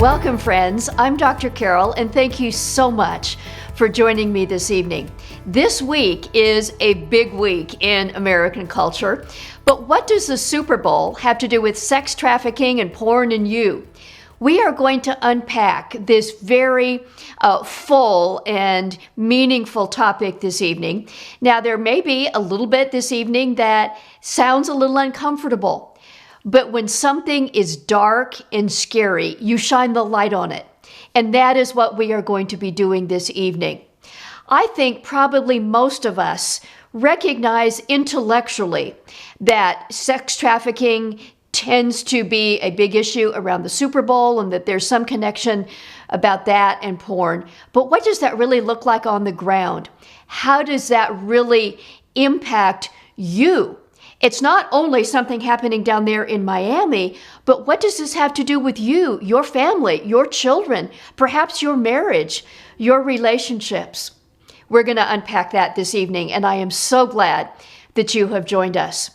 Welcome, friends. I'm Dr. Carol, and thank you so much for joining me this evening. This week is a big week in American culture, but what does the Super Bowl have to do with sex trafficking and porn and you? We are going to unpack this very full and meaningful topic this evening. Now, there may be a little bit this evening that sounds a little uncomfortable. But when something is dark and scary, you shine the light on it. And that is what we are going to be doing this evening. I think probably most of us recognize intellectually that sex trafficking tends to be a big issue around the Super Bowl and that there's some connection about that and porn. But what does that really look like on the ground? How does that really impact you? It's not only something happening down there in Miami, but what does this have to do with you, your family, your children, perhaps your marriage, your relationships? We're going to unpack that this evening, and I am so glad that you have joined us.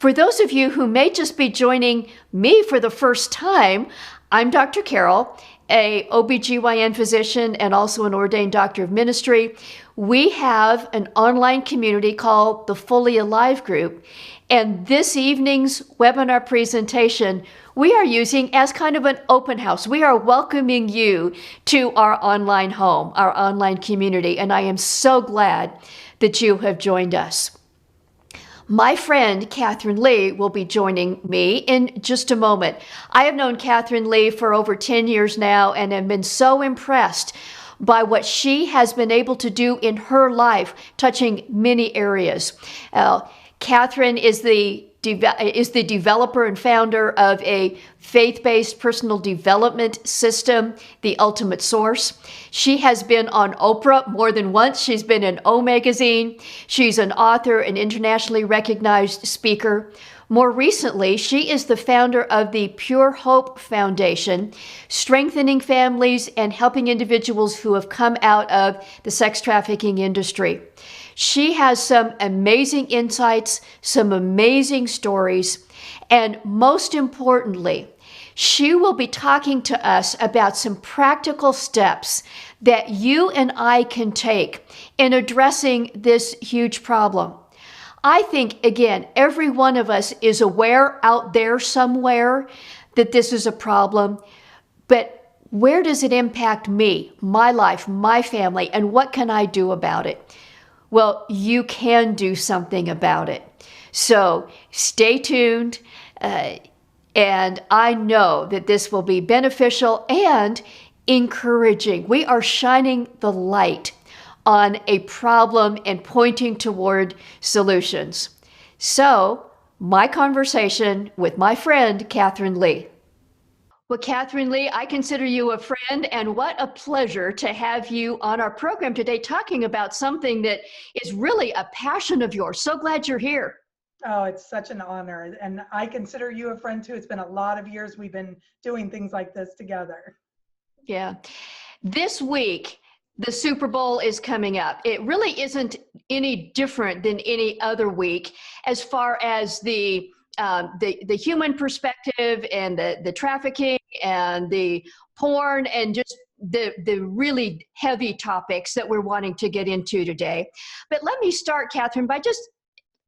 For those of you who may just be joining me for the first time, I'm Dr. Carol, a OBGYN physician and also an ordained doctor of ministry. We have an online community called the Fully Alive Group, and this evening's webinar presentation we are using as kind of an open house. We are welcoming you to our online home, our online community, and I am so glad that you have joined us. My friend, Kathrine Lee, will be joining me in just a moment. I have known Kathrine Lee for over 10 years now and have been so impressed by what she has been able to do in her life, touching many areas. Kathrine is the developer and founder of a faith-based personal development system, The Ultimate Source. She has been on Oprah more than once. She's been in O Magazine. She's an author, an internationally recognized speaker. More recently, she is the founder of the Pure Hope Foundation, strengthening families and helping individuals who have come out of the sex trafficking industry. She has some amazing insights, some amazing stories, and most importantly, she will be talking to us about some practical steps that you and I can take in addressing this huge problem. I think, again, every one of us is aware out there somewhere that this is a problem, but where does it impact me, my life, my family, and what can I do about it? Well, you can do something about it. So stay tuned, and I know that this will be beneficial and encouraging. We are shining the light on a problem and pointing toward solutions. So, my conversation with my friend, Kathrine Lee. Well, Kathrine Lee, I consider you a friend, and what a pleasure to have you on our program today talking about something that is really a passion of yours. So glad you're here. Oh, it's such an honor. And I consider you a friend too. It's been a lot of years we've been doing things like this together. Yeah. This week, the Super Bowl is coming up. It really isn't any different than any other week as far as the human perspective and the trafficking and the porn and just the really heavy topics that we're wanting to get into today. But let me start, Kathrine, by just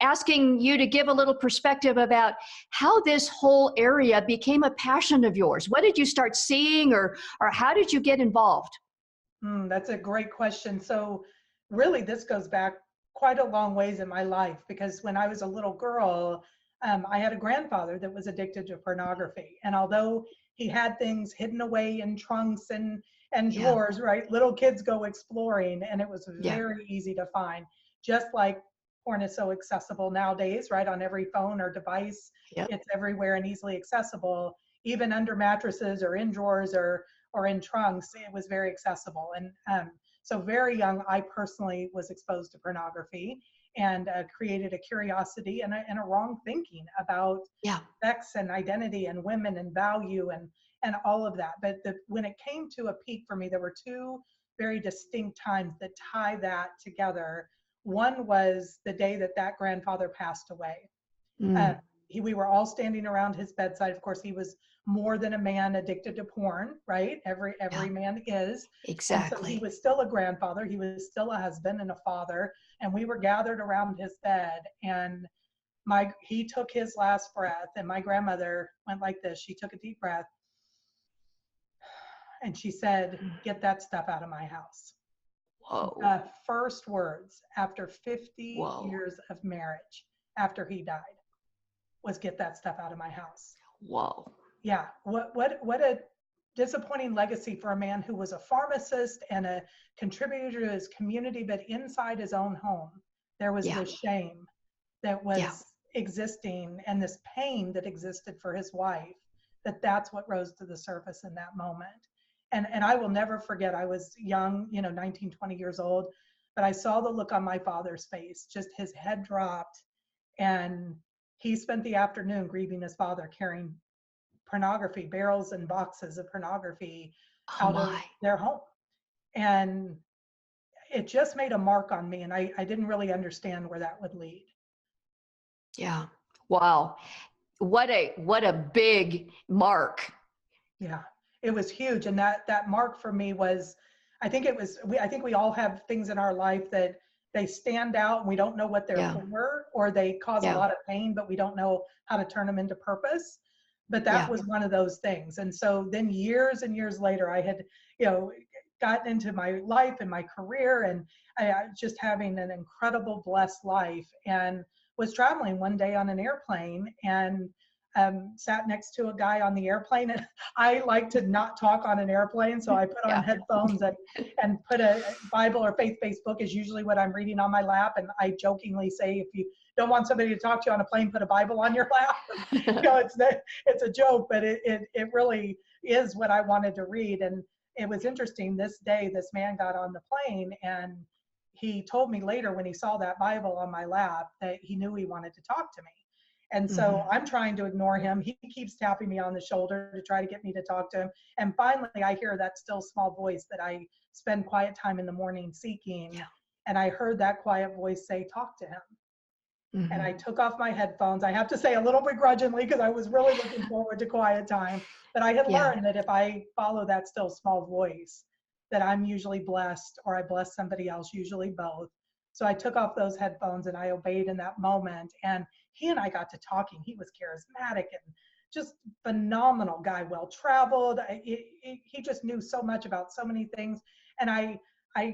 asking you to give a little perspective about how this whole area became a passion of yours. What did you start seeing, or how did you get involved? That's a great question. So really, this goes back quite a long ways in my life, because when I was a little girl, I had a grandfather that was addicted to pornography. And although he had things hidden away in trunks and drawers, right? Little kids go exploring, and it was very easy to find. Just like porn is so accessible nowadays, right? On every phone or device, it's everywhere and easily accessible. Even under mattresses or in drawers or in trunks, it was very accessible. And so very young, I personally was exposed to pornography and created a curiosity and a wrong thinking about sex and identity and women and value and all of that. But when it came to a peak for me, there were two very distinct times that tie that together. One was the day that grandfather passed away. we were all standing around his bedside. Of course, he was more than a man addicted to porn, right? Every Yeah, man is. And so he exactly. was still a grandfather. He was still a husband and a father. And we were gathered around his bed, and he took his last breath, and my grandmother went like this. She took a deep breath and she said, "Get that stuff out of my house." Whoa, The first words after 50 whoa, years of marriage, after he died, was, "Get that stuff out of my house." whoa. Yeah, what a disappointing legacy for a man who was a pharmacist and a contributor to his community, but inside his own home, there was Yeah, this shame that yeah, was existing and this pain that existed for his wife, that's what rose to the surface in that moment. And I will never forget, I was young, 19, 20 years old, but I saw the look on my father's face, just his head dropped. And he spent the afternoon grieving his father, carrying pornography, barrels and boxes of pornography oh out of my, their home. And it just made a mark on me. And I didn't really understand where that would lead. yeah, wow. What a big mark. Yeah, it was huge. And that mark for me was, I think we all have things in our life that they stand out and we don't know what they're Yeah, for, or they cause a yeah, lot of pain, but we don't know how to turn them into purpose. But that yeah, was one of those things. And so then years and years later, I had, you know, gotten into my life and my career, and I just having an incredible, blessed life, and was traveling one day on an airplane, and sat next to a guy on the airplane. And I like to not talk on an airplane, so I put on yeah. headphones and put a Bible or faith-based book is usually what I'm reading on my lap. And I jokingly say, if you don't want somebody to talk to you on a plane, put a Bible on your lap. It's a joke, but it really is what I wanted to read. And it was interesting. This day, this man got on the plane, and he told me later, when he saw that Bible on my lap, that he knew he wanted to talk to me. And so Mhm. I'm trying to ignore him. He keeps tapping me on the shoulder to try to get me to talk to him. And finally, I hear that still small voice that I spend quiet time in the morning seeking. Yeah. And I heard that quiet voice say, "Talk to him." And I Mhm. took off my headphones. I have to say, a little begrudgingly, because I was really looking forward to quiet time. But I had Yeah. learned that if I follow that still small voice, that I'm usually blessed, or I bless somebody else, usually both. So I took off those headphones and I obeyed in that moment. And he and I got to talking. He was charismatic and just phenomenal guy, well traveled. He just knew so much about so many things. And I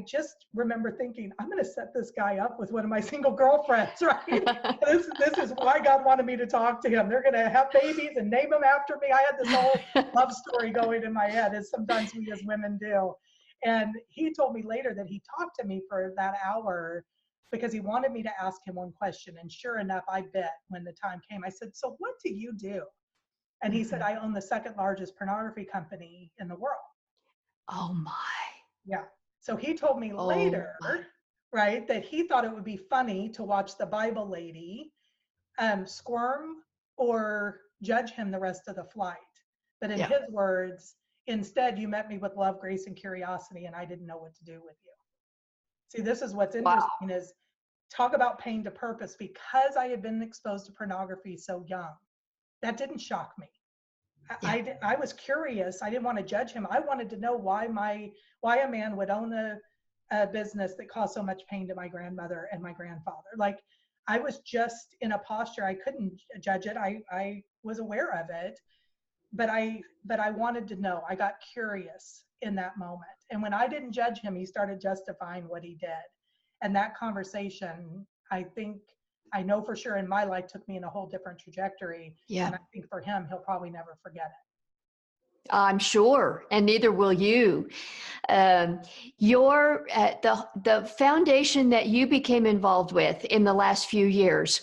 just remember thinking, I'm going to set this guy up with one of my single girlfriends, right? This is why God wanted me to talk to him. They're going to have babies and name them after me. I had this whole love story going in my head, as sometimes we as women do. And he told me later that he talked to me for that hour because he wanted me to ask him one question. And sure enough, I bet when the time came, I said, "So what do you do?" And he said, Mhm. "I own the second largest pornography company in the world." Oh my. Yeah. So he told me Oh later, my. right, that he thought it would be funny to watch the Bible lady squirm or judge him the rest of the flight. But in Yeah. his words, "Instead, you met me with love, grace, and curiosity, and I didn't know what to do with you." See, this is what's Wow. interesting is, talk about pain to purpose. Because I had been exposed to pornography so young, that didn't shock me. Yeah. I was curious. I didn't want to judge him. I wanted to know why a man would own a business that caused so much pain to my grandmother and my grandfather. Like, I was just in a posture, I couldn't judge it. I was aware of it, but I wanted to know. I got curious in that moment. And when I didn't judge him, he started justifying what he did. And that conversation, I know for sure in my life, took me in a whole different trajectory. Yeah. And I think for him, he'll probably never forget it. I'm sure, and neither will you. Um, the foundation that you became involved with in the last few years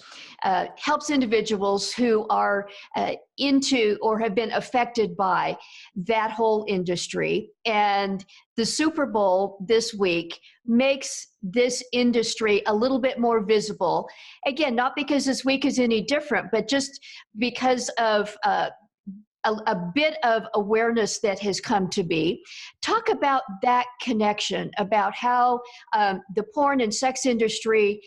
helps individuals who are into or have been affected by that whole industry. And the Super Bowl this week makes this industry a little bit more visible. Again, not because this week is any different, but just because of a bit of awareness that has come to be. Talk about that connection, about how the porn and sex industry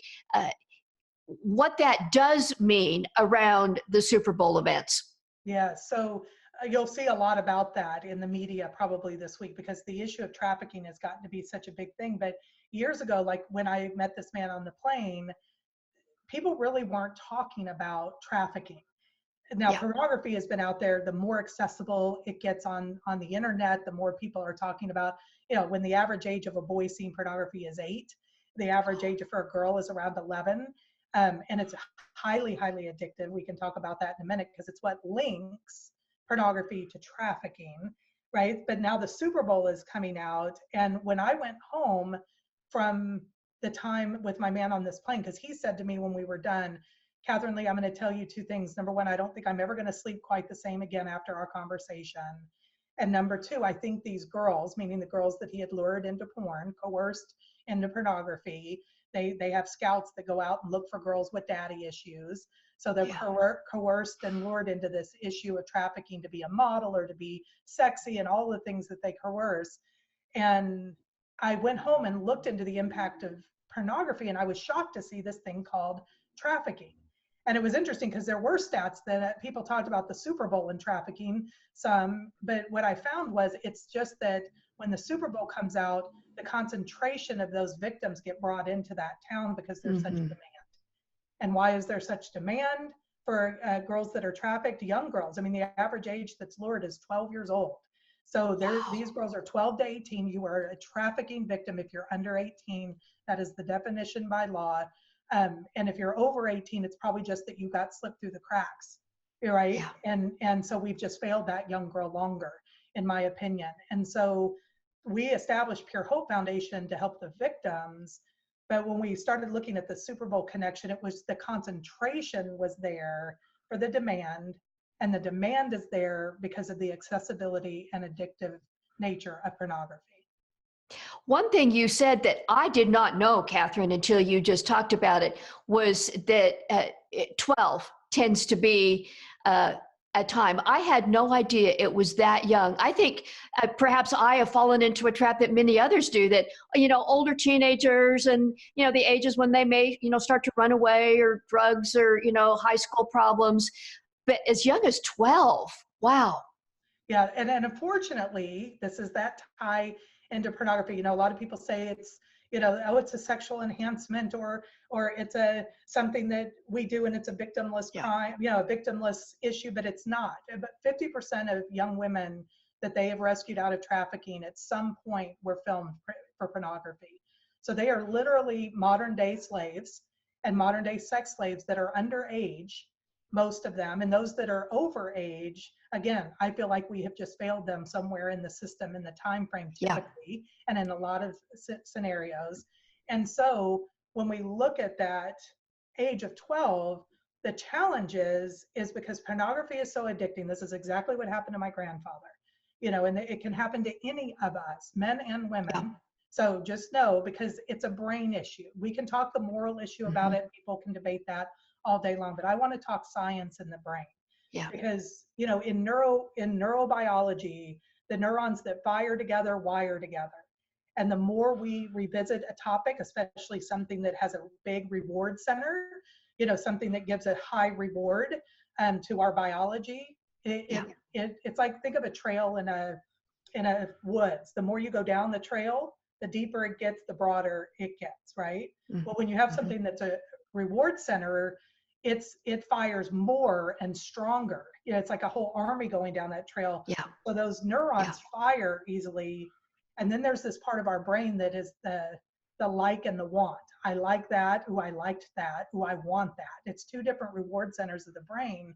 what that does mean around the Super Bowl events. Yeah, so you'll see a lot about that in the media probably this week because the issue of trafficking has gotten to be such a big thing. But years ago, like when I met this man on the plane, people really weren't talking about trafficking. Now, Yeah. pornography has been out there. The more accessible it gets on the internet, the more people are talking about. When the average age of a boy seeing pornography is 8, the average age for a girl is around 11, and it's highly, highly addictive. We can talk about that in a minute because it's what links pornography to trafficking, right? But now the Super Bowl is coming out, and when I went home from the time with my man on this plane, because he said to me when we were done, Kathrine Lee, I'm going to tell you 2 things. Number 1, I don't think I'm ever going to sleep quite the same again after our conversation. And number 2, I think these girls, meaning the girls that he had lured into porn, coerced into pornography, they have scouts that go out and look for girls with daddy issues. So they're coerced and lured into this issue of trafficking to be a model or to be sexy and all the things that they coerce. And I went home and looked into the impact of pornography, and I was shocked to see this thing called trafficking. And it was interesting because there were stats that people talked about the Super Bowl and trafficking some, but what I found was it's just that when the Super Bowl comes out, the concentration of those victims get brought into that town because there's such demand. And why is there such demand for girls that are trafficked? Young girls. I mean, the average age that's lured is 12 years old. So these girls are 12 to 18. You are a trafficking victim if you're under 18. That is the definition by law. And if you're over 18, it's probably just that you got slipped through the cracks, right? Yeah. And so we've just failed that young girl longer, in my opinion. And so we established Pure Hope Foundation to help the victims. But when we started looking at the Super Bowl connection, it was the concentration was there for the demand, and the demand is there because of the accessibility and addictive nature of pornography. One thing you said that I did not know, Kathrine, until you just talked about it, was that 12 tends to be a time. I had no idea it was that young. I think perhaps I have fallen into a trap that many others do, that, older teenagers and, the ages when they may, start to run away, or drugs, or, high school problems. But as young as 12, wow. Yeah, and unfortunately, this is that tie into pornography. A lot of people say it's, oh, it's a sexual enhancement, or it's something that we do and it's a victimless crime, a victimless issue, but it's not. But 50% of young women that they have rescued out of trafficking at some point were filmed for pornography. So they are literally modern day slaves and modern day sex slaves that are underage, most of them, and those that are over age, again, I feel like we have just failed them somewhere in the system, in the time frame typically, and in a lot of scenarios. And so when we look at that age of 12, the challenge is because pornography is so addicting. This is exactly what happened to my grandfather, and it can happen to any of us, men and women. So just know, because it's a brain issue. We can talk the moral issue about it. People can debate that all day long, but I want to talk science in the brain. Because in neurobiology, the neurons that fire together wire together. And the more we revisit a topic, especially something that has a big reward center, something that gives a high reward to our biology, it's like, think of a trail in a woods. The more you go down the trail, the deeper it gets, the broader it gets, right? Well, when you have something that's a reward center, it fires more and stronger. It's like a whole army going down that trail. So those neurons fire easily. And then there's this part of our brain that is the like and the want. I like that. Ooh, I liked that. Ooh, I want that. It's 2 different reward centers of the brain.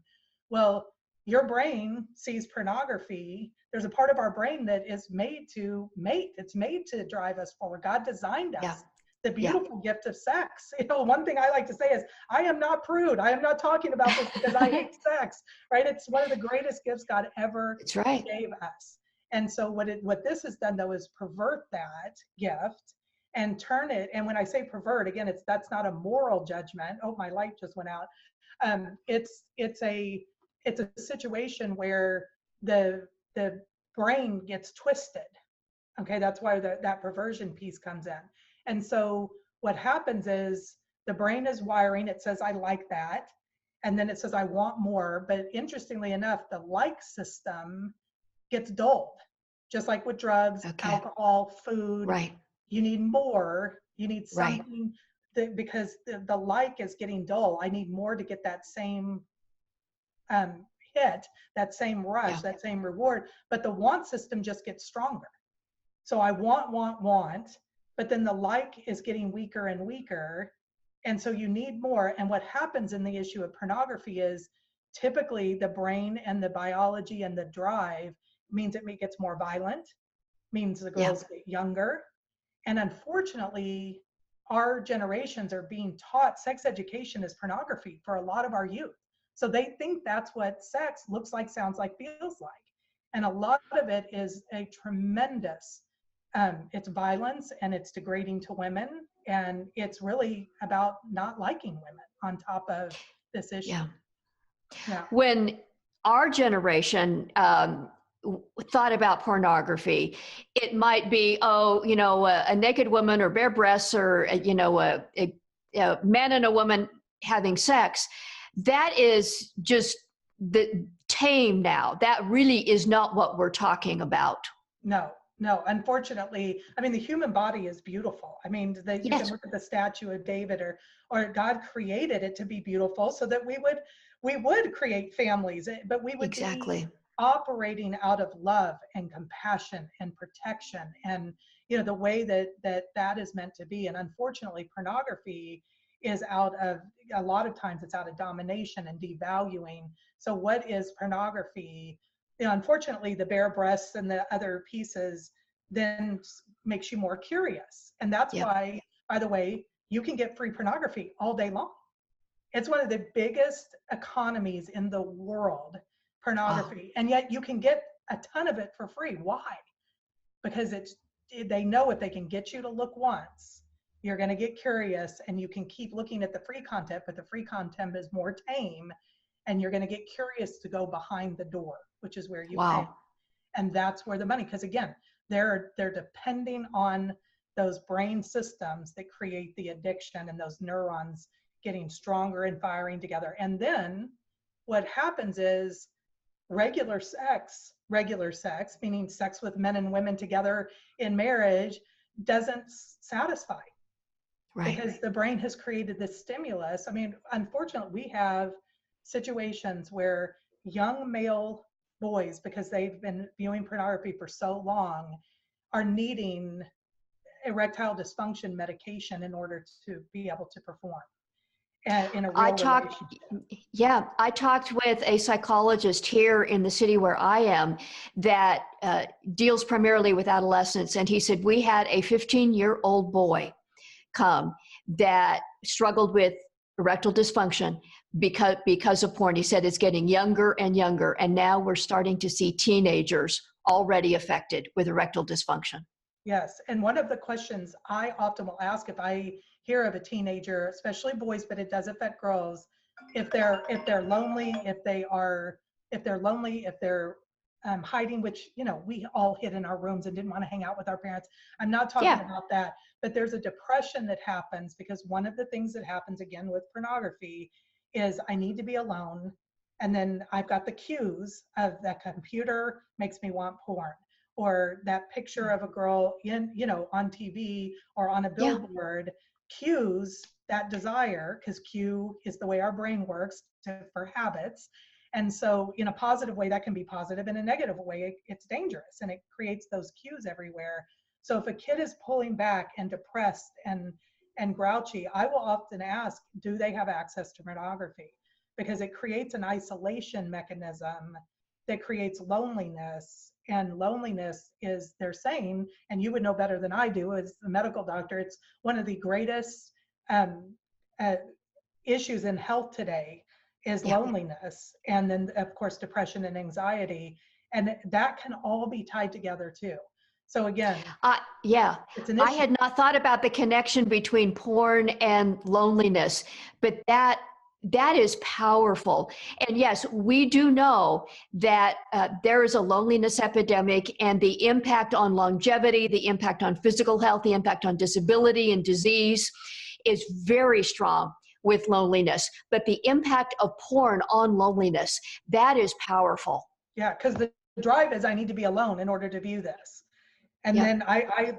Well, your brain sees pornography. There's a part of our brain that is made to mate. It's made to drive us forward. God designed us. The beautiful gift of sex. One thing I like to say is, I am not prude. I am not talking about this because I hate sex, right? It's one of the greatest gifts God ever gave us. And so what this has done, though, is pervert that gift and turn it. And when I say pervert, again, that's not a moral judgment. Oh, my light just went out. It's a situation where the brain gets twisted. Okay, that's why that perversion piece comes in. And so what happens is The brain is wiring. It says, I like that. And then it says, I want more. But interestingly enough, the like system gets dulled, just like with drugs, Okay. alcohol, food. Right. You need more. You need Right. something because the like is getting dull. I need more to get that same hit, that same rush, Yeah. that same reward. But the want system just gets stronger. So I want, but then the like is getting weaker and weaker. And so you need more. And what happens in the issue of pornography is typically the brain and the biology and the drive means it gets more violent, means the Yeah. girls get younger. And unfortunately, our generations are being taught sex education is pornography for a lot of our youth. So they think that's what sex looks like, sounds like, feels like. And a lot of it is a tremendous, it's violence and it's degrading to women. And it's really about not liking women on top of this issue. Yeah. Yeah. When our generation thought about pornography, it might be, a naked woman or bare breasts or, a man and a woman having sex. That is just the tame now. That really is not what we're talking about. No, unfortunately, I mean, the human body is beautiful. I mean, you can look at the statue of David, or God created it to be beautiful so that we would create families, but we would be operating out of love and compassion and protection, and the way that is meant to be. And unfortunately, pornography is out of, a lot of times it's out of domination and devaluing. So what is pornography? Unfortunately, the bare breasts and the other pieces then makes you more curious. And that's why, by the way, you can get free pornography all day long. It's one of the biggest economies in the world, pornography. And yet you can get a ton of it for free. Why? Because they know if they can get you to look once, you're going to get curious and you can keep looking at the free content, but the free content is more tame and you're going to get curious to go behind the door, which is where you pay. And that's where the money, because again, they're depending on those brain systems that create the addiction and those neurons getting stronger and firing together. And then what happens is regular sex, meaning sex with men and women together in marriage, doesn't satisfy. Right. Because the brain has created this stimulus. I mean, unfortunately, we have situations where young male boys, because they've been viewing pornography for so long, are needing erectile dysfunction medication in order to be able to perform in a real relationship. I talked with a psychologist here in the city where I am that deals primarily with adolescents, and he said we had a 15-year-old boy come that struggled with erectile dysfunction because of porn. He said it's getting younger and younger, and now we're starting to see teenagers already affected with erectile dysfunction. Yes, and one of the questions I often will ask if I hear of a teenager, especially boys, but it does affect girls, if they're lonely, if they're hiding, which we all hid in our rooms and didn't want to hang out with our parents. I'm not talking about that, but there's a depression that happens because one of the things that happens again with pornography is I need to be alone, and then I've got the cues of that computer makes me want porn, or that picture of a girl on TV or on a billboard cues that desire, because cue is the way our brain works for habits. And so in a positive way, that can be positive. In a negative way, it's dangerous, and it creates those cues everywhere. So if a kid is pulling back and depressed and grouchy, I will often ask, do they have access to pornography? Because it creates an isolation mechanism that creates loneliness. And loneliness is, they're saying, and you would know better than I do as a medical doctor, it's one of the greatest issues in health today is loneliness. And then of course, depression and anxiety. And that can all be tied together too. So again, it's an issue. I had not thought about the connection between porn and loneliness, but that is powerful. And yes, we do know that there is a loneliness epidemic, and the impact on longevity, the impact on physical health, the impact on disability and disease is very strong with loneliness, but the impact of porn on loneliness, that is powerful. Yeah, because the drive is I need to be alone in order to view this. And Yep. then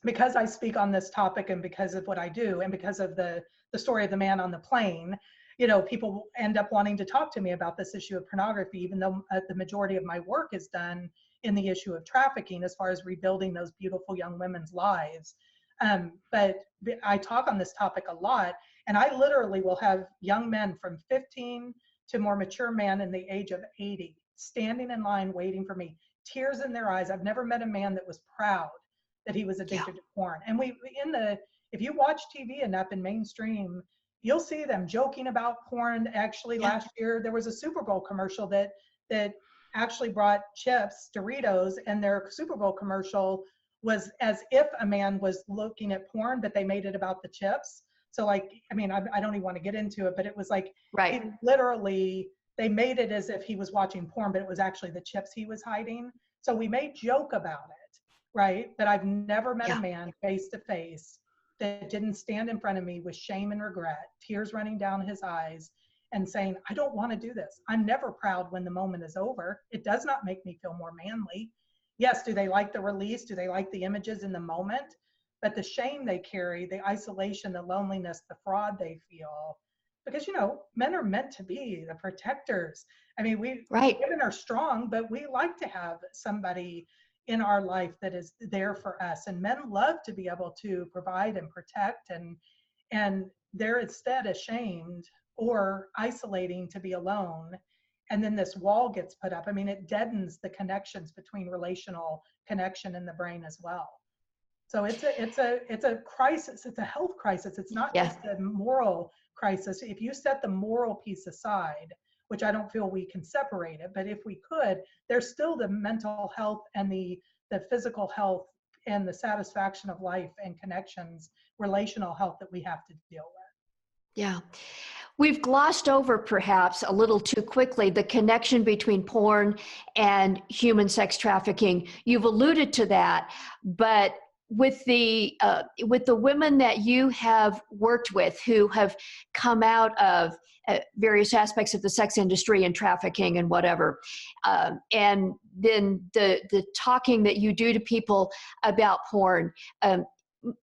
because I speak on this topic and because of what I do and because of the story of the man on the plane, people end up wanting to talk to me about this issue of pornography, even though the majority of my work is done in the issue of trafficking as far as rebuilding those beautiful young women's lives. But I talk on this topic a lot, and I literally will have young men from 15 to more mature men in the age of 80 standing in line waiting for me, tears in their eyes. I've never met a man that was proud that he was Yeah. addicted to porn. And if you watch TV enough in mainstream, you'll see them joking about porn. Actually, Yeah. last year there was a Super Bowl commercial that actually brought chips, Doritos, and their Super Bowl commercial was as if a man was looking at porn, but they made it about the chips. So like, I mean, I don't even want to get into it, but it was like, Right. literally, they made it as if he was watching porn, but it was actually the chips he was hiding. So we may joke about it, right? But I've never met a Yeah. man face to face that didn't stand in front of me with shame and regret, tears running down his eyes, and saying, I don't want to do this. I'm never proud when the moment is over. It does not make me feel more manly. Yes, do they like the release? Do they like the images in the moment? But the shame they carry, the isolation, the loneliness, the fraud they feel, because men are meant to be the protectors. I mean, Right. women are strong, but we like to have somebody in our life that is there for us, and men love to be able to provide and protect, and they're instead ashamed or isolating to be alone. And then this wall gets put up. I mean, it deadens the connections between relational connection in the brain as well. So it's a crisis. It's a health crisis. It's not Yeah. just a moral crisis. If you set the moral piece aside, which I don't feel we can separate it, but if we could, there's still the mental health and the physical health and the satisfaction of life and connections, relational health that we have to deal with. Yeah. We've glossed over perhaps a little too quickly the connection between porn and human sex trafficking. You've alluded to that, but with the women that you have worked with who have come out of various aspects of the sex industry and trafficking and whatever, and then the talking that you do to people about porn,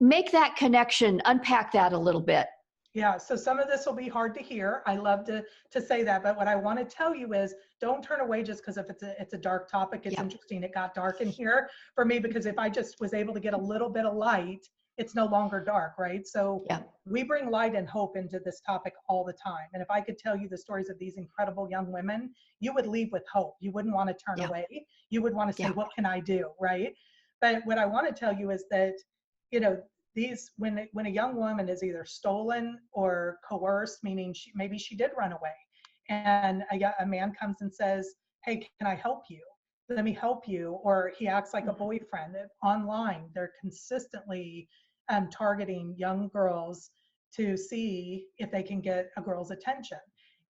make that connection, unpack that a little bit. Yeah, so some of this will be hard to hear. I love to say that, but what I want to tell you is don't turn away just because if it's a dark topic. It's Yeah. interesting. It got dark in here for me because if I just was able to get a little bit of light, it's no longer dark, right? So Yeah. we bring light and hope into this topic all the time. And if I could tell you the stories of these incredible young women, you would leave with hope. You wouldn't want to turn Yeah. away. You would want to say, Yeah. what can I do, right? But what I want to tell you is that, when a young woman is either stolen or coerced, meaning maybe she did run away, and a man comes and says, hey, can I help you? Let me help you. Or he acts like a boyfriend online. They're consistently targeting young girls to see if they can get a girl's attention.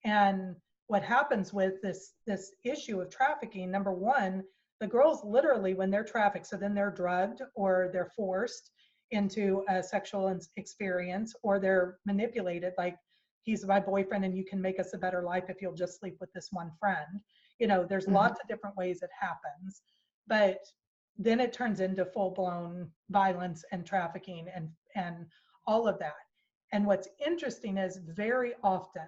And what happens with this issue of trafficking, number one, the girls literally, when they're trafficked, so then they're drugged or they're forced into a sexual experience, or they're manipulated, like, he's my boyfriend and you can make us a better life if you'll just sleep with this one friend. There's lots of different ways it happens, but then it turns into full-blown violence and trafficking and all of that. And what's interesting is very often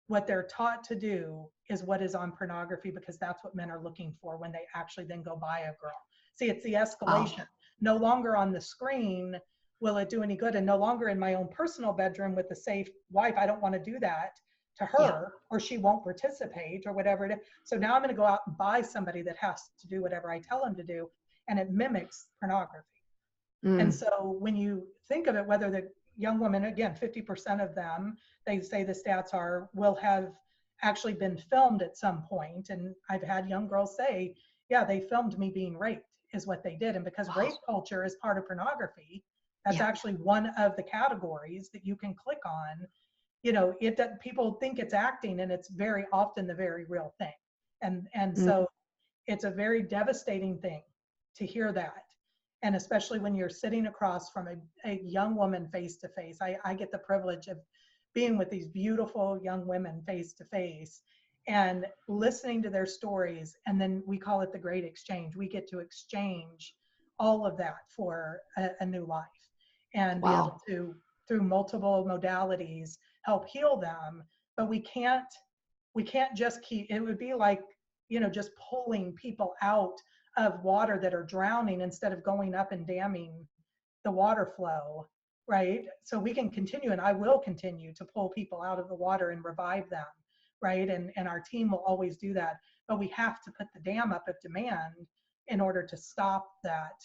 what they're taught to do is what is on pornography, because that's what men are looking for when they actually then go buy a girl. See, it's the escalation. No longer on the screen will it do any good, and no longer in my own personal bedroom with a safe wife. I don't want to do that to her, or she won't participate or whatever it is. So now I'm going to go out and buy somebody that has to do whatever I tell them to do, and it mimics pornography. And so when you think of it, whether the young women, again, 50% of them, they say the stats are, will have actually been filmed at some point. And I've had young girls say, yeah, they filmed me being raped, is what they did. And because rape culture is part of pornography, that's actually one of the categories that you can click on. People think it's acting, and it's very often the very real thing. And so it's a very devastating thing to hear that. And especially when you're sitting across from a young woman face to face. I get the privilege of being with these beautiful young women face to face and listening to their stories. And then we call it the great exchange. We get to exchange all of that for a new life and be able Wow. to, through multiple modalities, help heal them. But we can't just keep, it would be like, just pulling people out of water that are drowning instead of going up and damming the water flow, right? So we can continue, and I will continue to pull people out of the water and revive them, right? And our team will always do that. But we have to put the dam up of demand in order to stop that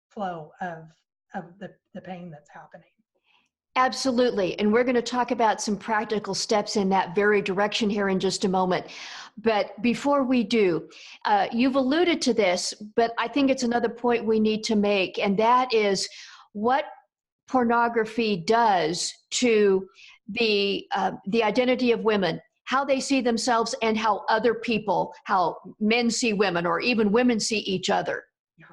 flow of the pain that's happening. Absolutely. And we're going to talk about some practical steps in that very direction here in just a moment. But before we do, you've alluded to this, but I think it's another point we need to make, and that is what pornography does to the identity of women, how they see themselves, and how other people, how men see women, or even women see each other. Yeah.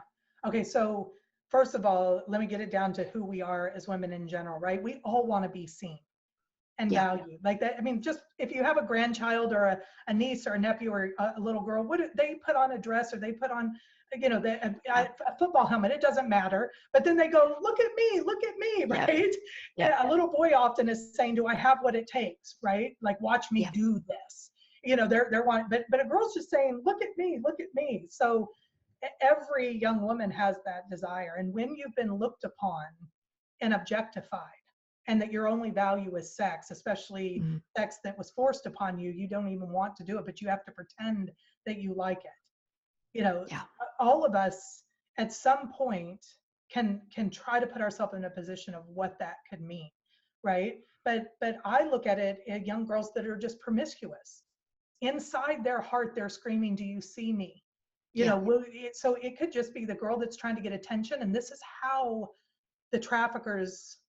Okay, so first of all, let me get it down to who we are as women in general, right? We all want to be seen and Yeah. valued like that. I mean, just if you have a grandchild or a niece or a nephew or a little girl, what do they put on a dress or they put on, Yeah. a football helmet? It doesn't matter. But then they go, look at me, Yeah. right? Yeah. And a little boy often is saying, do I have what it takes, right? Like, watch me Yeah. do this. They're wanting, but a girl's just saying, look at me, look at me. So every young woman has that desire. And when you've been looked upon and objectified, and that your only value is sex, especially Mm. sex that was forced upon you, you don't even want to do it, but you have to pretend that you like it. Yeah. All of us at some point can try to put ourselves in a position of what that could mean, right? But I look at it at young girls that are just promiscuous. Inside their heart, they're screaming, "Do you see me?" Yeah. So it could just be the girl that's trying to get attention, and this is how the traffickers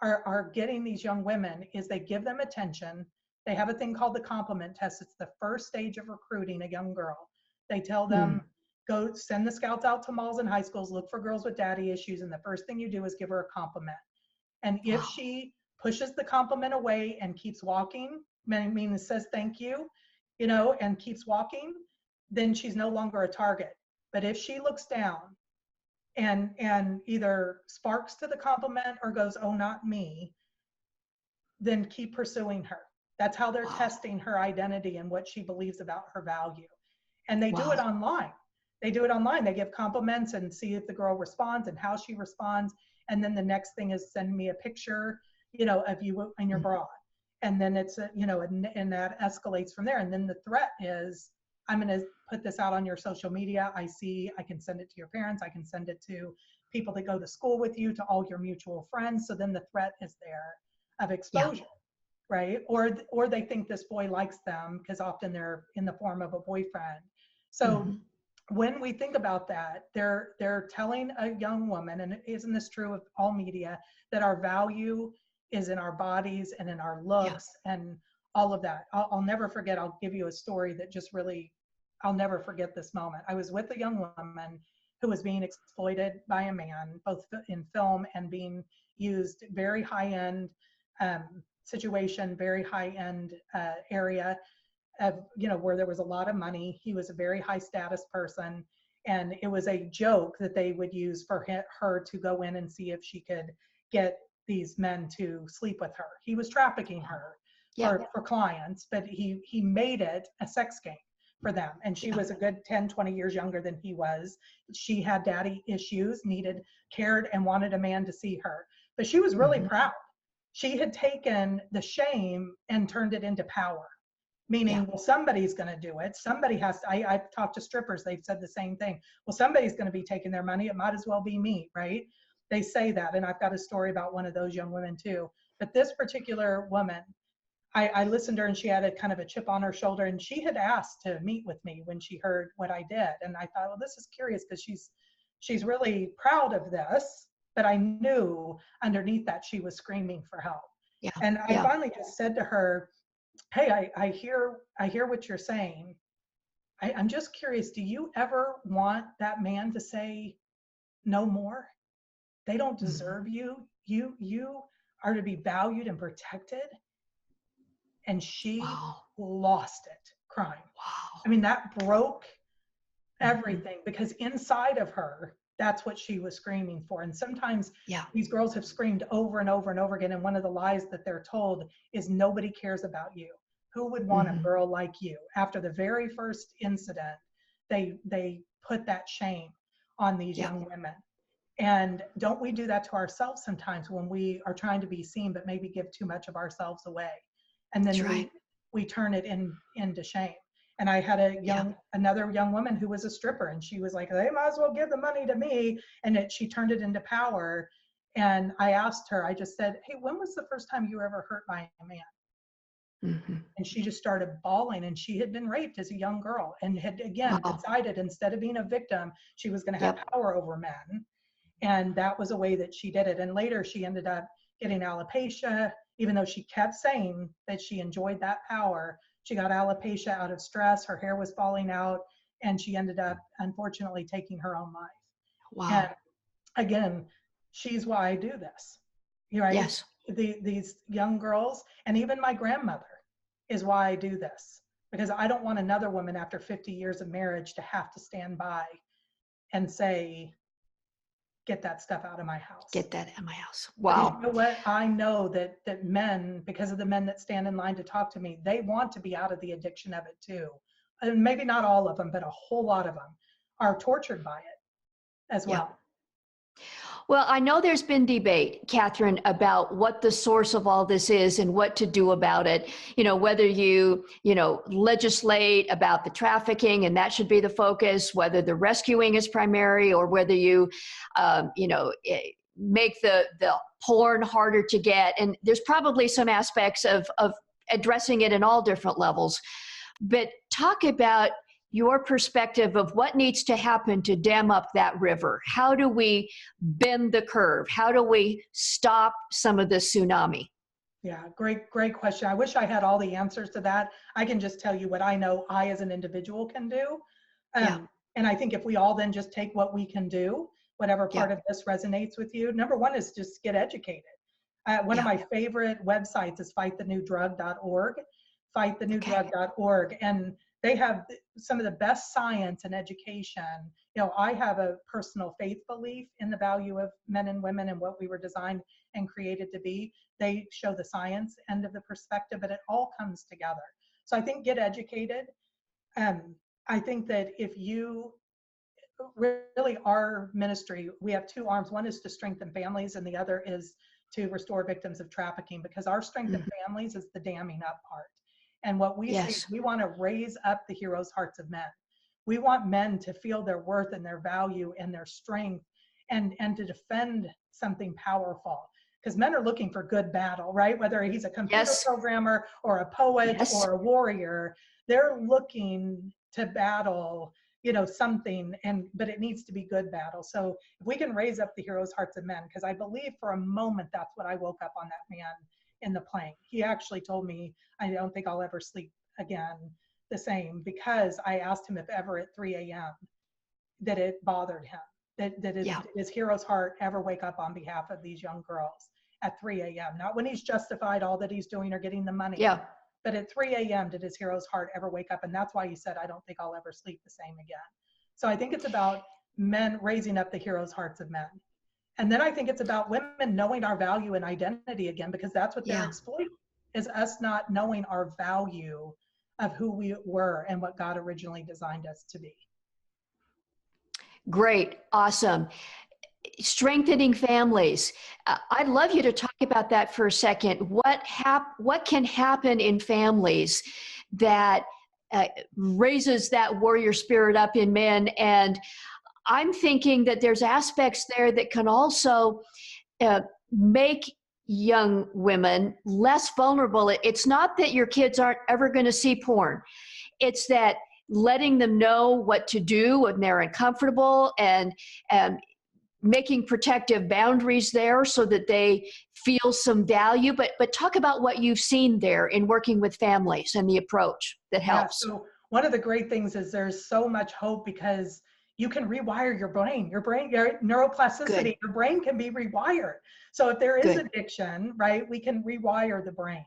are getting these young women. Is they give them attention. They have a thing called the compliment test. It's the first stage of recruiting a young girl. They tell Mm. them, go send the scouts out to malls and high schools, look for girls with daddy issues, and the first thing you do is give her a compliment. And if Wow. she pushes the compliment away and keeps walking, meaning says thank you, and keeps walking, then she's no longer a target. But if she looks down and either sparks to the compliment or goes, "Oh, not me," then keep pursuing her. That's how they're Wow. testing her identity and what she believes about her value. And they do it Wow. online. They do it online. They give compliments and see if the girl responds and how she responds. And then the next thing is send me a picture, of you in your Mm. bra. And then and that escalates from there. And then the threat is, I'm going to put this out on your social media. I can send it to your parents. I can send it to people that go to school with you, to all your mutual friends. So then the threat is there of Yeah. exposure, right? Or they think this boy likes them because often they're in the form of a boyfriend. So Hmm. when we think about that, they're telling a young woman, and isn't this true of all media, that our value is in our bodies and in our Yeah. looks and all of that. I'll never forget. I'll give you a story that just really, I'll never forget this moment. I was with a young woman who was being exploited by a man, both in film and being used, very high end situation, very high end area of, where there was a lot of money. He was a very high status person. And it was a joke that they would use for her to go in and see if she could get these men to sleep with her. He was trafficking her Yeah. for clients, but he made it a sex game for them. And she Yeah. was a good 10, 20 years younger than he was. She had daddy issues, needed cared, and wanted a man to see her. But she was really Hmm. proud. She had taken the shame and turned it into power, Yeah. meaning, well, somebody's going to do it. Somebody has to. I've talked to strippers. They've said the same thing. Well, somebody's going to be taking their money. It might as well be me, right? They say that. And I've got a story about one of those young women too. But this particular woman, I listened to her, and she had a kind of a chip on her shoulder, and she had asked to meet with me when she heard what I did. And I thought, well, this is curious because she's really proud of this, but I knew underneath that she was screaming for help. Yeah. And I Yeah. finally just said to her, "Hey, I hear what you're saying. I'm just curious, do you ever want that man to say, no more. They don't Mhm. deserve you. You are to be valued and protected. And she Wow. lost it crying. I Wow. mean, that broke Mhm. everything, because inside of her, that's what she was screaming for. And sometimes Yeah. these girls have screamed over and over and over again. And one of the lies that they're told is nobody cares about you. Who would want a Mhm. girl like you? After the very first incident, they put that shame on these Yep. young women. And don't we do that to ourselves sometimes when we are trying to be seen, but maybe give too much of ourselves away? And That's then right. we turn it into shame. And I had Yeah. another young woman who was a stripper, and she was like, they might as well give the money to me. And she turned it into power. And I asked her, I just said, hey, when was the first time you were ever hurt by a man? Mhm. And she just started bawling. And she had been raped as a young girl and had, again, Wow. decided instead of being a victim, she was going to have Yep. power over men. And that was a way that she did it. And later she ended up getting alopecia, even though she kept saying that she enjoyed that power. She got alopecia out of stress, her hair was falling out, and she ended up, unfortunately, taking her own life. And Wow. again, she's why I do this, right? Yes. These young girls, and even my grandmother is why I do this, because I don't want another woman after 50 years of marriage to have to stand by and say, get that stuff out of my house. Get that at my house. Because you Wow. know what? I know that men, because of the men that stand in line to talk to me, they want to be out of the addiction of it too. And maybe not all of them, but a whole lot of them are tortured by it as Yep. well. Well, I know there's been debate, Catherine, about what the source of all this is and what to do about it. Whether legislate about the trafficking and that should be the focus, whether the rescuing is primary, or whether you, make the porn harder to get. And there's probably some aspects of addressing it in all different levels. But talk about your perspective of what needs to happen to dam up that river. How do we bend the curve? How do we stop some of this tsunami? Yeah, great question. I wish I had all the answers to that. I can just tell you what I know I as an individual can do. Yeah, And I think if we all then just take what we can do, whatever yeah, part of this resonates with you, number one is just get educated. One of yeah. my favorite websites is fightthenewdrug.org, Okay. fightthenewdrug.org. And they have some of the best science and education. I have a personal faith belief in the value of men and women and what we were designed and created to be. They show the science end of the perspective, but it all comes together. So I think get educated. Um, I think that if you really, our ministry, we have two arms. One is to strengthen families, and the other is to restore victims of trafficking, because our strengthen Mhm. families is the damming up part. And what we say is Yes. we want to raise up the heroes' hearts of men. We want men to feel their worth and their value and their strength, and to defend something powerful. Because men are looking for good battle, right? Whether he's a computer Yes. programmer or a poet Yes. or a warrior, they're looking to battle, something, but it needs to be good battle. So if we can raise up the heroes' hearts of men, because I believe for a moment that's what I woke up on that man in the plane. He actually told me, I don't think I'll ever sleep again the same, because I asked him if ever at 3 a.m. that it bothered him, that Yeah. his hero's heart ever wake up on behalf of these young girls at 3 a.m. Not when he's justified all that he's doing or getting the money, Yeah. but at 3 a.m. did his hero's heart ever wake up? And that's why he said, I don't think I'll ever sleep the same again. So I think it's about men raising up the heroes' hearts of men. And then I think it's about women knowing our value and identity again, because that's what they're Yeah. exploiting, is us not knowing our value of who we were and what God originally designed us to be. Great. Awesome. Strengthening families. I'd love you to talk about that for a second. What can happen in families that raises that warrior spirit up in men? And I'm thinking that there's aspects there that can also make young women less vulnerable. It's not that your kids aren't ever going to see porn. It's that letting them know what to do when they're uncomfortable, and making protective boundaries there so that they feel some value. But talk about what you've seen there in working with families and the approach that Yeah. helps. So one of the great things is there's so much hope, because, you can rewire your brain, your neuroplasticity, Good. your brain can be rewired. So if there is Good. addiction, right, we can rewire the brain.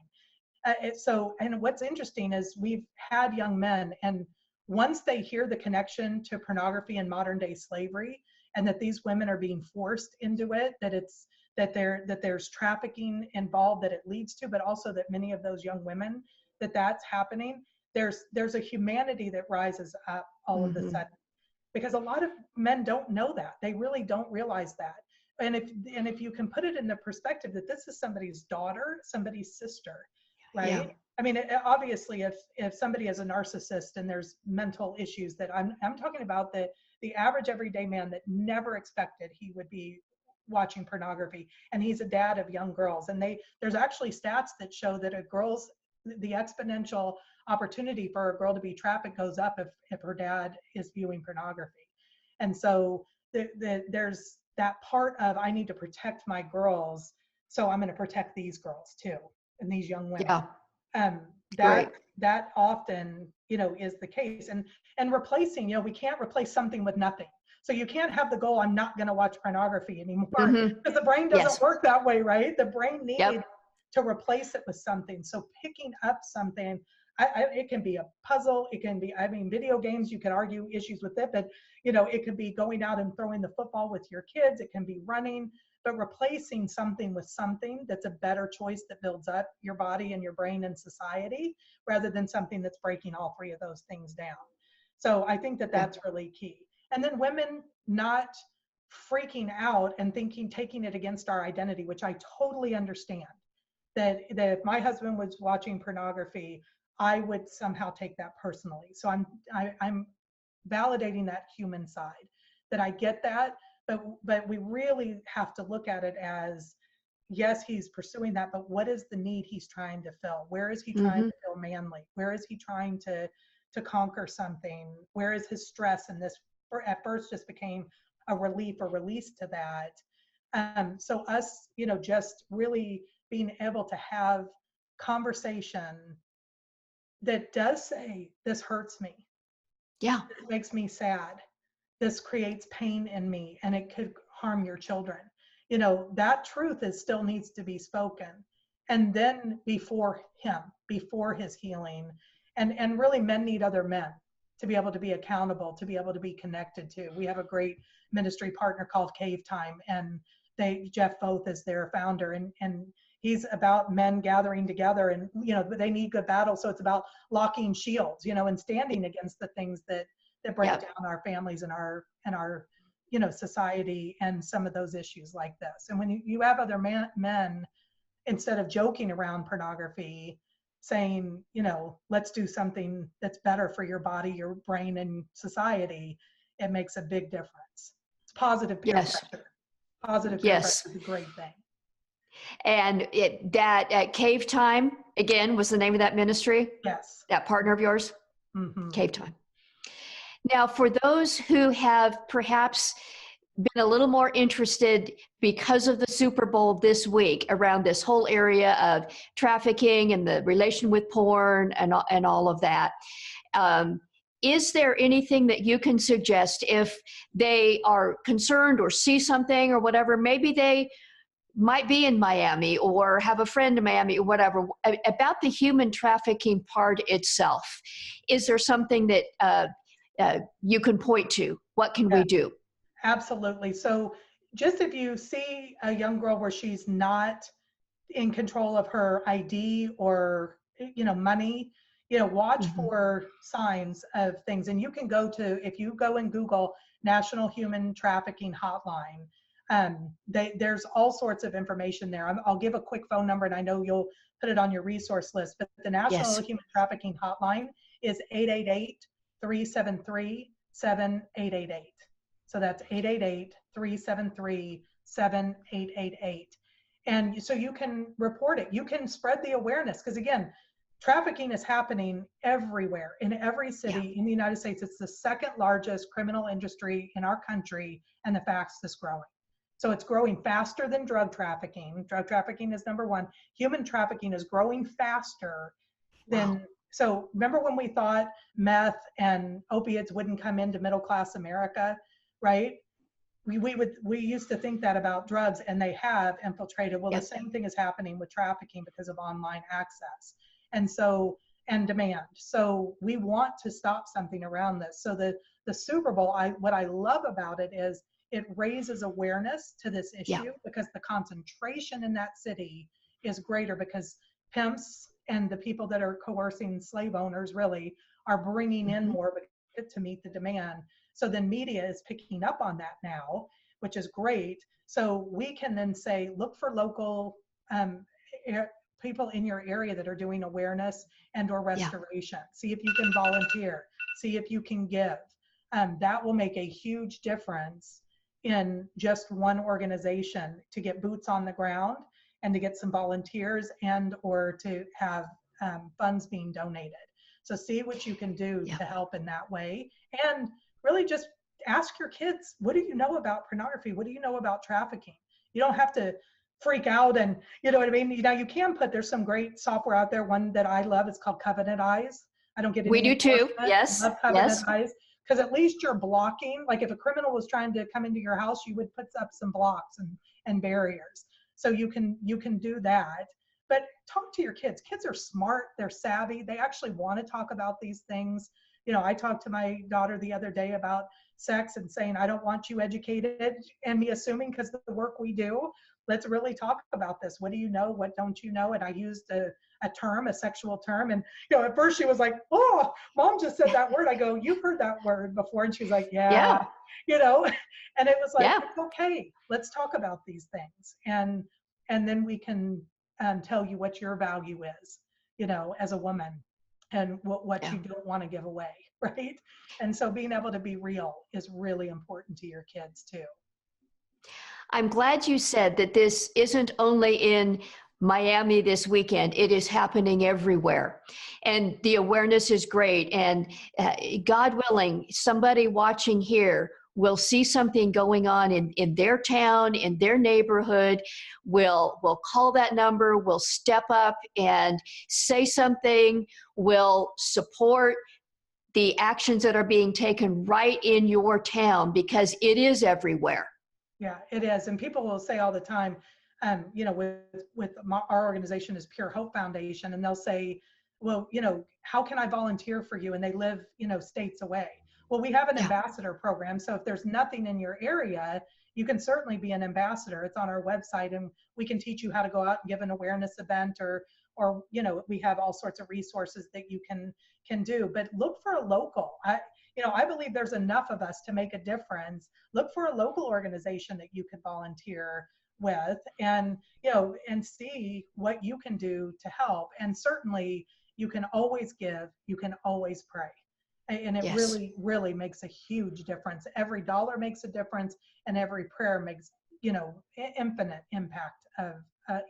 And what's interesting is we've had young men, and once they hear the connection to pornography and modern day slavery, and that these women are being forced into it, that there's trafficking involved that it leads to, but also that many of those young women, that's happening, there's a humanity that rises up all of a Mm-hmm. sudden, because a lot of men don't know that. They really don't realize that. And if you can put it in the perspective that this is somebody's daughter, somebody's sister, Yeah. right? I mean, obviously, if somebody is a narcissist and there's mental issues, that I'm talking about the average everyday man that never expected he would be watching pornography, and he's a dad of young girls, and there's actually stats that show that the exponential opportunity for a girl to be trafficked goes up if her dad is viewing pornography. And so there's that part of, I need to protect my girls, so I'm going to protect these girls too, and these young women. Yeah. um, Great. that often, is the case. And replacing, we can't replace something with nothing. So you can't have the goal, I'm not going to watch pornography anymore, Mm-hmm. because the brain Yes. doesn't work that way, right? The brain needs Yep. to replace it with something. So picking up something, it can be a puzzle, it can be, I mean, video games, you can argue issues with it, but it could be going out and throwing the football with your kids, it can be running, but replacing something with something that's a better choice, that builds up your body and your brain and society, rather than something that's breaking all three of those things down. So I think that Yeah. that's really key. And then women not freaking out and taking it against our identity, which I totally understand. That if my husband was watching pornography, I would somehow take that personally. So I'm validating that human side, that I get that, but we really have to look at it as, yes, he's pursuing that, but what is the need he's trying to fill? Where is he trying Mm-hmm. to feel manly? Where is he trying to conquer something? Where is his stress? And this at first just became a relief or release to that. So us, just really being able to have conversation that does say, this hurts me, Yeah. this makes me sad, this creates pain in me, and it could harm your children. That truth still needs to be spoken. And then before his healing, and really, men need other men to be able to be accountable, to be able to be connected to. We have a great ministry partner called Cave Time, and Jeff Foth is their founder, and he's about men gathering together, and they need good battles. So it's about locking shields, and standing against the things that break Yep. down our families and our society, and some of those issues like this. And when you have other men, instead of joking around pornography, saying, let's do something that's better for your body, your brain, and society, it makes a big difference. It's positive peer Yes. pressure. Positive peer pressure Yes. is a great thing. And that at Cave Time, again, was the name of that ministry, Yes. that partner of yours? Mm-hmm. Cave Time. Now, for those who have perhaps been a little more interested because of the Super Bowl this week around this whole area of trafficking and the relation with porn and all of that, is there anything that you can suggest if they are concerned or see something or whatever? Maybe they might be in Miami or have a friend in Miami or whatever, about the human trafficking part itself. Is there something that you can point to? What can we do? Absolutely. So just if you see a young girl where she's not in control of her ID or money, watch Mm-hmm. for signs of things. And you can if you go and Google National Human Trafficking Hotline, there's all sorts of information there. I'll give a quick phone number, and I know you'll put it on your resource list, but the National Yes. Human Trafficking Hotline is 888-373-7888. So that's 888-373-7888. And so you can report it. You can spread the awareness, because again, trafficking is happening everywhere, in every city in the United States. It's the second largest criminal industry in our country and the fastest growing. So it's growing faster than drug trafficking. Drug trafficking is number one. Human trafficking is growing faster than So remember when we thought meth and opiates wouldn't come into middle class America, right? We used to think that about drugs, and they have infiltrated. Well, the Yep. same thing is happening with trafficking because of online access, and so and demand. So we want to stop something around this. So the Super Bowl, what I love about it is it raises awareness to this Yeah. issue because the concentration in that city is greater, because pimps and the people that are coercing slave owners really are bringing in Hmm. more to meet the demand. So then media is picking up on that now, which is great. So we can then say, look for local um, people in your area that are doing awareness and or Yeah. restoration. See if you can volunteer. See if you can give. That will make a huge difference in just one organization to get boots on the ground and to get some volunteers and or to have funds being donated. So see what you can do Yeah. to help in that way. And really just ask your kids, what do you know about pornography? What do you know about trafficking? You don't have to freak out, and you know what I mean? You know, you can there's some great software out there. One that I love is called Covenant Eyes. I don't get We any do too. enforcement. Yes. Love Covenant Yes. Eyes, because at least you're blocking. Like if a criminal was trying to come into your house, you would put up some blocks and barriers. So you can do that. But talk to your kids. Kids are smart. They're savvy. They actually want to talk about these things. You know, I talked to my daughter the other day about sex and saying, I don't want you educated, and me assuming because of the work we do, let's really talk about this. What do you know? What don't you know? And I used a term, a sexual term. And, you know, at first she was like, oh, mom just said that word. I go, you've heard that word before. And she's like, yeah, Yeah. you know, and it was like, Yeah. it's okay. Let's talk about these things. And then we can tell you what your value is, you know, as a woman, and what Yeah. you don't want to give away, right? And so being able to be real is really important to your kids too. I'm glad you said that this isn't only in Miami this weekend, it is happening everywhere. And the awareness is great. And God willing, somebody watching here will see something going on in their town, in their neighborhood, will call that number, will step up and say something, will support the actions that are being taken right in your town, because it is everywhere. Yeah, it is. And people will say all the time, you know, our organization is Pure Hope Foundation, and they'll say, well, you know, how can I volunteer for you? And they live, you know, states away. Well, we have an Yeah. ambassador program. So if there's nothing in your area, you can certainly be an ambassador. It's on our website, and we can teach you how to go out and give an awareness event, or you know, we have all sorts of resources that you can do. But look for a local. You know, I believe there's enough of us to make a difference. Look for a local organization that you could volunteer with, and you know, and see what you can do to help. And certainly you can always give, you can always pray, and it Yes. really makes a huge difference. Every dollar makes a difference, and every prayer makes, you know, infinite impact of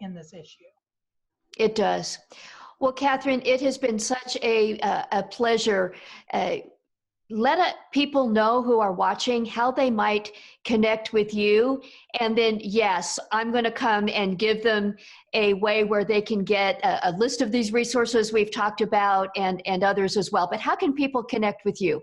in this issue. It does. Well, Kathrine, it has been such a pleasure. Let people know who are watching how they might connect with you. And then, yes, I'm going to come and give them a way where they can get a list of these resources we've talked about, and others as well. But how can people connect with you?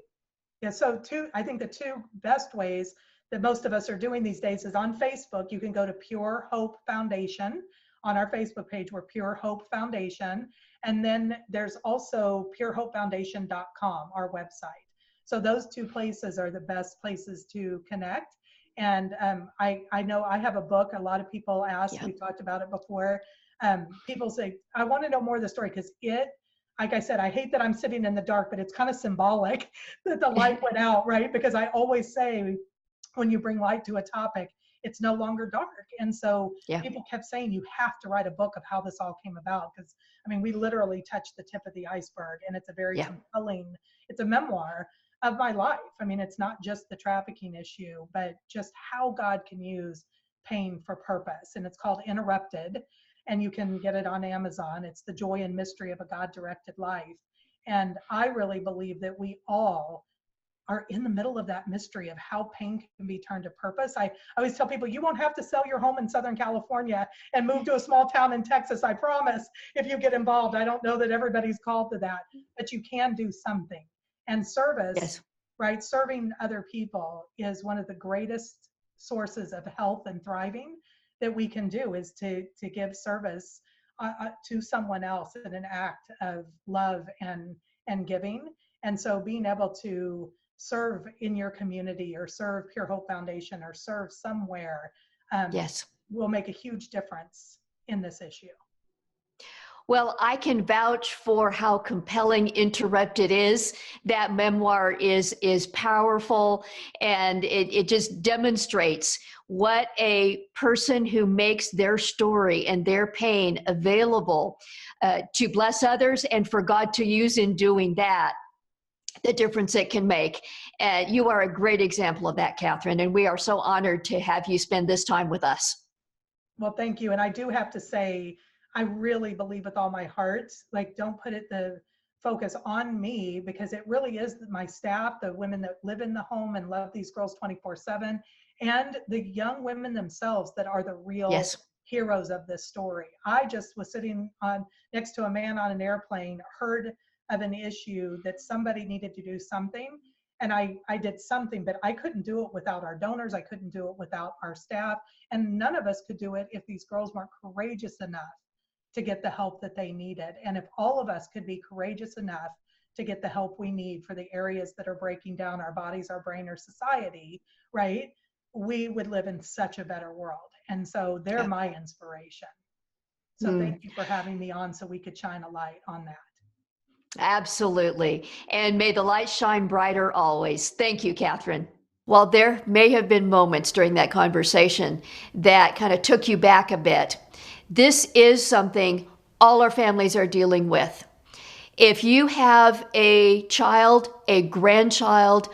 Yeah, so I think the two best ways that most of us are doing these days is on Facebook. You can go to Pure Hope Foundation. On our Facebook page, we're Pure Hope Foundation. And then there's also purehopefoundation.com, our website. So those two places are the best places to connect. And I know I have a book. A lot of people ask, Yeah. we've talked about it before. People say, I want to know more of the story, because like I said, I hate that I'm sitting in the dark, but it's kind of symbolic that the light went out, right? Because I always say, when you bring light to a topic, it's no longer dark. And so Yeah. people kept saying, you have to write a book of how this all came about. Because, I mean, we literally touched the tip of the iceberg, and it's a very Yeah. compelling, it's a memoir of my life. I mean, it's not just the trafficking issue, but just how God can use pain for purpose. And it's called Interrupted, and you can get it on Amazon. It's the joy and mystery of a God-directed life. And I really believe that we all are in the middle of that mystery of how pain can be turned to purpose. I always tell people, you won't have to sell your home in Southern California and move to a small town in Texas, I promise, if you get involved. I don't know that everybody's called to that, but you can do something. And service, Yes. right? Serving other people is one of the greatest sources of health and thriving that we can do, is to give service to someone else in an act of love and giving. And so being able to serve in your community, or serve Pure Hope Foundation, or serve somewhere, Yes. will make a huge difference in this issue. Well, I can vouch for how compelling Interrupted is. That memoir is powerful, and it just demonstrates what a person who makes their story and their pain available to bless others, and for God to use in doing that, the difference it can make. You are a great example of that, Kathrine, and we are so honored to have you spend this time with us. Well, thank you. And I do have to say, I really believe with all my heart, like, don't put the focus on me, because it really is my staff, the women that live in the home and love these girls 24/7, and the young women themselves that are the real Yes. heroes of this story. I just was sitting next to a man on an airplane, heard of an issue that somebody needed to do something. And I did something, but I couldn't do it without our donors. I couldn't do it without our staff. And none of us could do it if these girls weren't courageous enough to get the help that they needed. And if all of us could be courageous enough to get the help we need for the areas that are breaking down our bodies, our brain, our society, right, we would live in such a better world. And so they're my inspiration. So thank you for having me on, so we could shine a light on that. Absolutely. And may the light shine brighter always. Thank you, Kathrine. While there may have been moments during that conversation that kind of took you back a bit, this is something all our families are dealing with. If you have a child, a grandchild,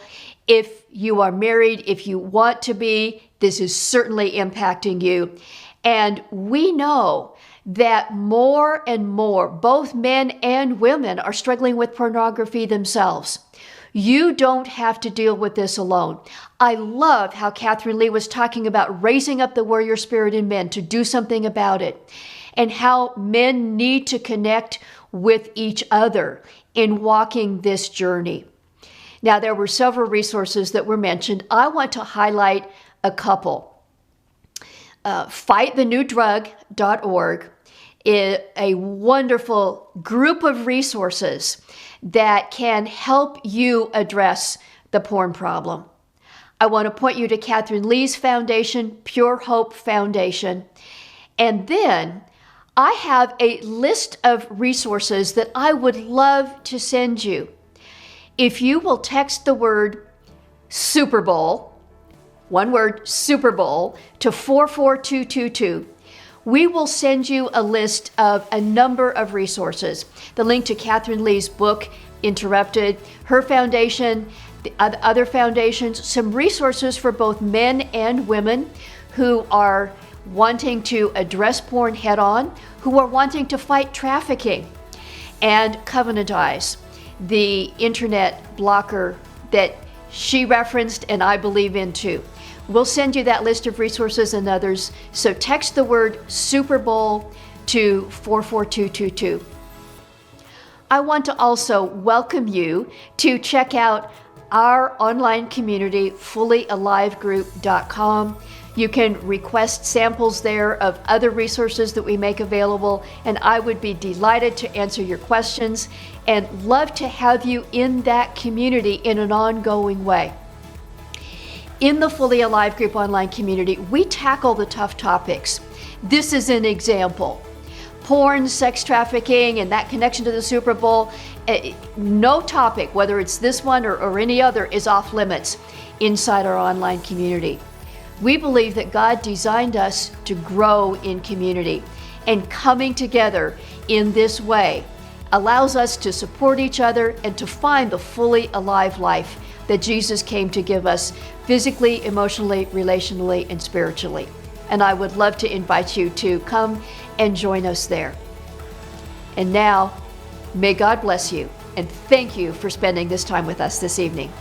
if you are married, if you want to be, this is certainly impacting you. And we know that more and more, both men and women, are struggling with pornography themselves. You don't have to deal with this alone. I love how Kathrine Lee was talking about raising up the warrior spirit in men to do something about it, and how men need to connect with each other in walking this journey. Now, there were several resources that were mentioned. I want to highlight a couple. FightTheNewDrug.org is a wonderful group of resources that can help you address the porn problem. I want to point you to Kathrine Lee's foundation, Pure Hope Foundation. And then I have a list of resources that I would love to send you. If you will text the word Super Bowl, one word, Super Bowl, to 44222, we will send you a list of a number of resources. The link to Kathrine Lee's book, Interrupted, her foundation, the other foundations, some resources for both men and women who are wanting to address porn head on, who are wanting to fight trafficking, and Covenantize, the internet blocker that she referenced and I believe in too. We'll send you that list of resources and others. So text the word Super Bowl to 44222. I want to also welcome you to check out our online community, fullyalivegroup.com. You can request samples there of other resources that we make available, and I would be delighted to answer your questions and love to have you in that community in an ongoing way. In the Fully Alive Group online community, we tackle the tough topics. This is an example. Porn, sex trafficking, and that connection to the Super Bowl, no topic, whether it's this one or any other, is off limits inside our online community. We believe that God designed us to grow in community, and coming together in this way allows us to support each other and to find the fully alive life that Jesus came to give us physically, emotionally, relationally, and spiritually. And I would love to invite you to come and join us there. And now, may God bless you, and thank you for spending this time with us this evening.